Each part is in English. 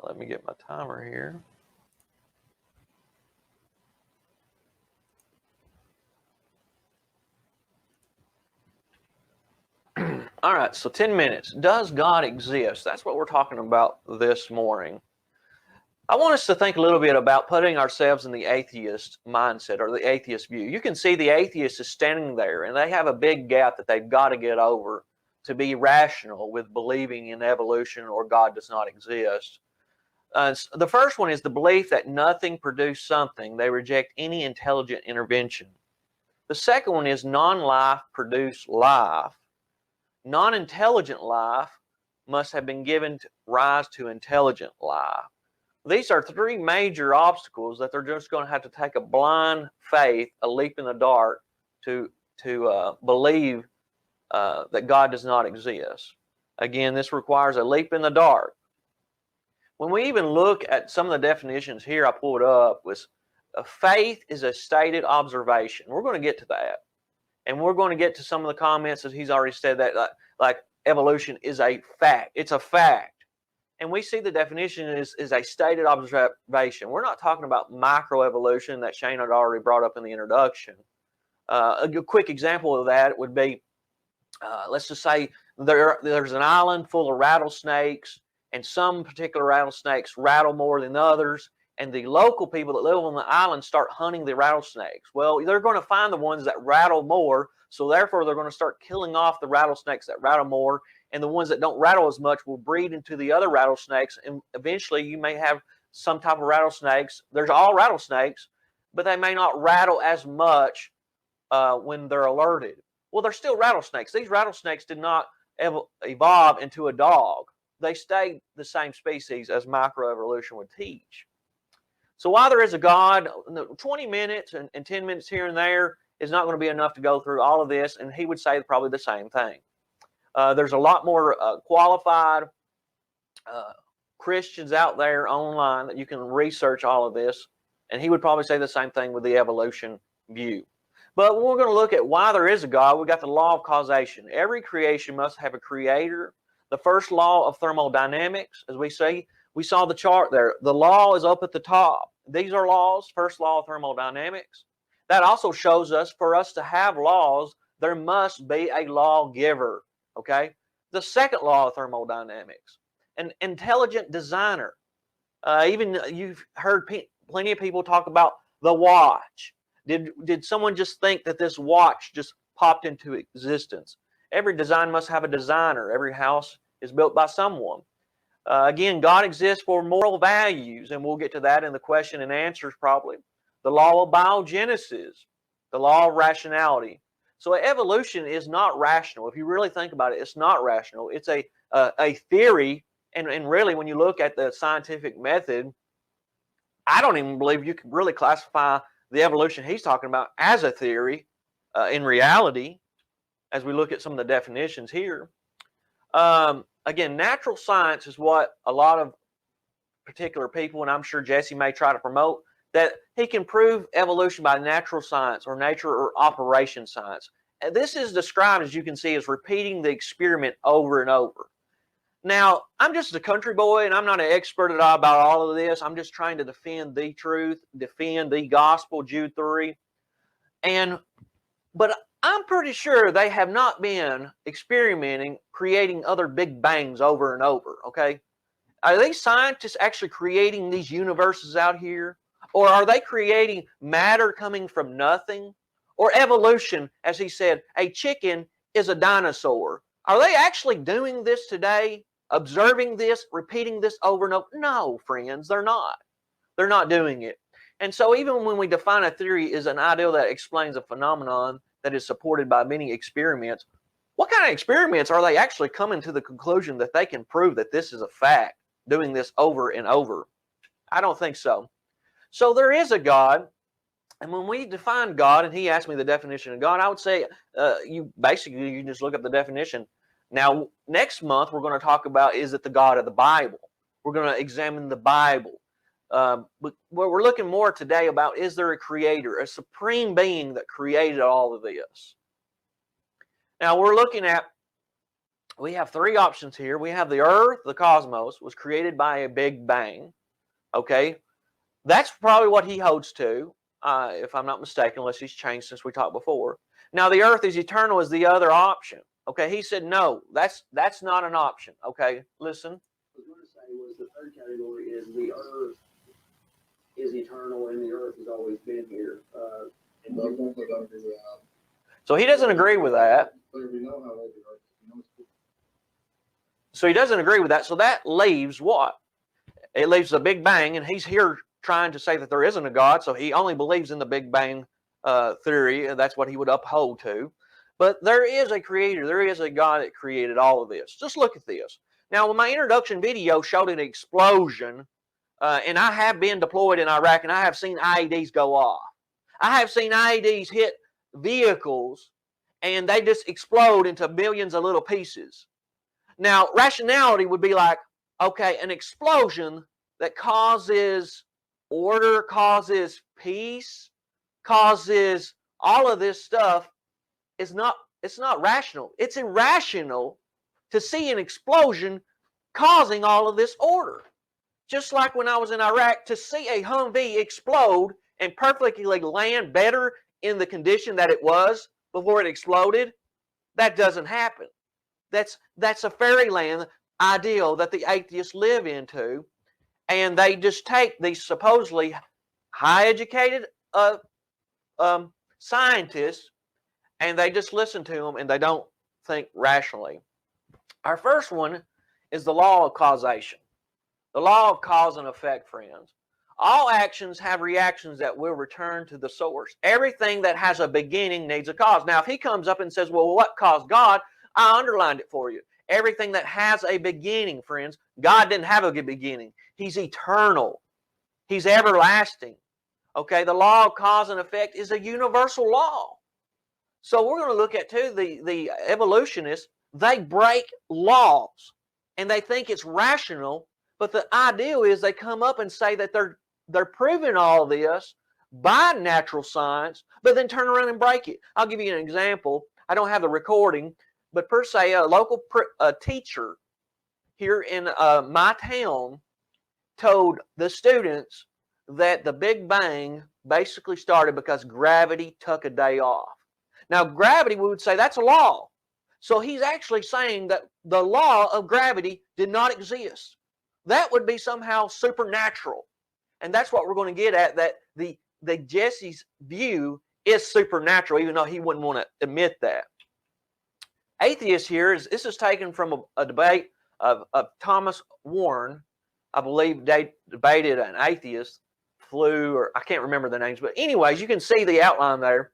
Let me get my timer here. All right, so 10 minutes. Does God exist? That's what we're talking about this morning. I want us to think a little bit about putting ourselves in the atheist mindset or the atheist view. You can see the atheist is standing there and they have a big gap that they've got to get over to be rational with believing in evolution or God does not exist. The first one is the belief that nothing produced something. They reject any intelligent intervention. The second one is non-life produced life. Non-intelligent life must have been given rise to intelligent life. These are three major obstacles that they're just going to have to take a blind faith, a leap in the dark, to believe that God does not exist. Again, this requires a leap in the dark. When we even look at some of the definitions here I pulled up, was faith is a stated observation. We're going to get to that. And we're going to get to some of the comments that he's already said that like evolution is a fact. It's a fact. And we see the definition is a stated observation. We're not talking about microevolution that Shane had already brought up in the introduction. A quick example of that would be, let's just say there's an island full of rattlesnakes, and some particular rattlesnakes rattle more than others, and the local people that live on the island start hunting the rattlesnakes. Well, they're going to find the ones that rattle more, so therefore they're going to start killing off the rattlesnakes that rattle more, and the ones that don't rattle as much will breed into the other rattlesnakes, and eventually you may have some type of rattlesnakes. There's all rattlesnakes, but they may not rattle as much when they're alerted. Well, they're still rattlesnakes. These rattlesnakes did not evolve into a dog. They stayed the same species as microevolution would teach. So while there is a God, 20 minutes and 10 minutes here and there is not going to be enough to go through all of this, and he would say probably the same thing. There's a lot more qualified Christians out there online that you can research all of this, and he would probably say the same thing with the evolution view. But when we're going to look at why there is a God, we've got the law of causation. Every creation must have a creator. The first law of thermodynamics, as we see, we saw the chart there. The law is up at the top. These are laws, first law of thermodynamics. That also shows us for us to have laws, there must be a lawgiver, okay? The second law of thermodynamics, an intelligent designer. Even you've heard plenty of people talk about the watch. Did someone just think that this watch just popped into existence? Every design must have a designer. Every house is built by someone. Again, God exists for moral values, and we'll get to that in the question and answers probably. The law of biogenesis, the law of rationality. So evolution is not rational. If you really think about it, it's not rational. It's a theory, and really when you look at the scientific method, I don't even believe you can really classify the evolution he's talking about as a theory in reality, as we look at some of the definitions here. Again, natural science is what a lot of particular people, and I'm sure Jesse may try to promote, that he can prove evolution by natural science or nature or operation science. And this is described, as you can see, as repeating the experiment over and over. Now, I'm just a country boy, and I'm not an expert at all about all of this. I'm just trying to defend the truth, defend the gospel, Jude 3. But I'm pretty sure they have not been experimenting, creating other big bangs over and over, okay? Are these scientists actually creating these universes out here? Or are they creating matter coming from nothing? Or evolution, as he said, a chicken is a dinosaur. Are they actually doing this today? Observing this, repeating this over and over? No, friends, they're not. They're not doing it. And so even when we define a theory as an ideal that explains a phenomenon that is supported by many experiments, what kind of experiments are they actually coming to the conclusion that they can prove that this is a fact, doing this over and over? I don't think so. So there is a God, and when we define God, and he asked me the definition of God, I would say you can just look up the definition. Now, next month, we're going to talk about, is it the God of the Bible? We're going to examine the Bible. But what we're looking more today about, is there a creator, a supreme being that created all of this? Now, we're looking at we have three options here. We have the earth, the cosmos, was created by a big bang. Okay, that's probably what he holds to, if I'm not mistaken, unless he's changed since we talked before. Now, the earth is eternal is the other option. Okay, he said no, that's not an option. Okay, listen. I was going to say was the third category is the earth is eternal and the earth has always been here. And So he doesn't agree with that. So he doesn't agree with that. So that leaves what? It leaves the Big Bang, and he's here trying to say that there isn't a God, so he only believes in the Big Bang theory, and that's what he would uphold to. But there is a creator. There is a God that created all of this. Just look at this. Now, when my introduction video showed an explosion, and I have been deployed in Iraq, and I have seen IEDs go off. I have seen IEDs hit vehicles, and they just explode into millions of little pieces. Now, rationality would be like, okay, an explosion that causes order, causes peace, causes all of this stuff it's not rational. It's irrational to see an explosion causing all of this order. Just like when I was in Iraq, to see a Humvee explode and perfectly land better in the condition that it was before it exploded, that doesn't happen. That's a fairyland ideal that the atheists live into, and they just take these supposedly high-educated scientists, and they just listen to them, and they don't think rationally. Our first one is the law of causation. The law of cause and effect, friends. All actions have reactions that will return to the source. Everything that has a beginning needs a cause. Now, if he comes up and says, well, what caused God? I underlined it for you. Everything that has a beginning, friends. God didn't have a good beginning. He's eternal. He's everlasting. Okay, the law of cause and effect is a universal law. So we're going to look at, too, the evolutionists. They break laws, and they think it's rational, but the ideal is they come up and say that they're proving all this by natural science, but then turn around and break it. I'll give you an example. I don't have the recording, but per se, a local teacher here in my town told the students that the Big Bang basically started because gravity took a day off. Now, gravity, we would say that's a law. So he's actually saying that the law of gravity did not exist. That would be somehow supernatural. And that's what we're going to get at, that the Jesse's view is supernatural, even though he wouldn't want to admit that. Atheist here, this is taken from a debate of Thomas Warren. I believe they debated an atheist, Flew, or I can't remember the names. But anyways, you can see the outline there.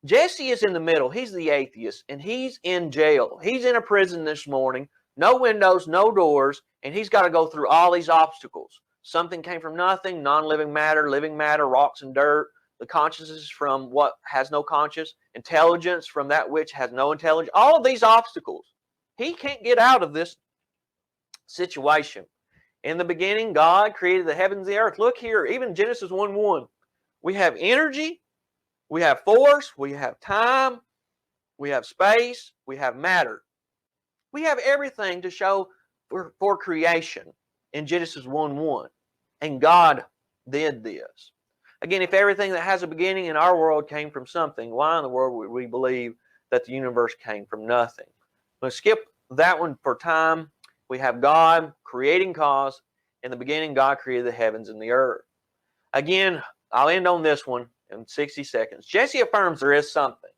Jesse is in the middle. He's the atheist, and he's in jail. He's in a prison this morning. No windows, no doors, and he's got to go through all these obstacles. Something came from nothing, non-living matter, living matter, rocks and dirt. The consciousness from what has no conscience, intelligence from that which has no intelligence. All of these obstacles. He can't get out of this situation. In the beginning, God created the heavens and the earth. Look here, even Genesis 1:1. We have energy, we have force, we have time, we have space, we have matter. We have everything to show for creation in Genesis 1:1. And God did this. Again, if everything that has a beginning in our world came from something, why in the world would we believe that the universe came from nothing? Let's skip that one for time. We have God creating cause. In the beginning, God created the heavens and the earth. Again, I'll end on this one in 60 seconds. Jesse affirms there is something.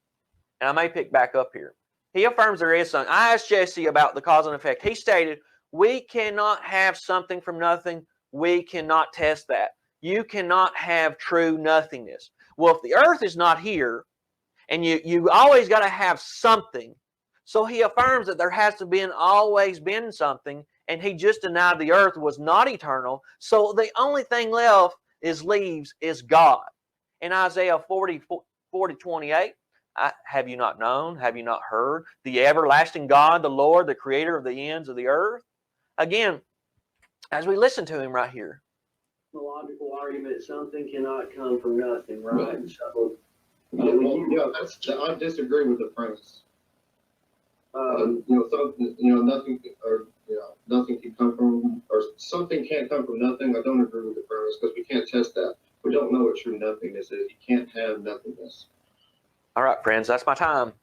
And I may pick back up here. He affirms there is something. I asked Jesse about the cause and effect. He stated, we cannot have something from nothing. We cannot test that. You cannot have true nothingness. Well, if the earth is not here, and you always got to have something, so he affirms that there has to always been something, and he just denied the earth was not eternal. So the only thing left is God. In Isaiah 40:28, have you not known? Have you not heard? The everlasting God, the Lord, the creator of the ends of the earth. Again, as we listen to him right here. The logical argument, something cannot come from nothing, right? Right. So, I disagree with the premise. Nothing, or nothing can come from, or something can't come from nothing. I don't agree with the premise because we can't test that. We don't know what true nothingness is. You can't have nothingness. All right, friends, that's my time.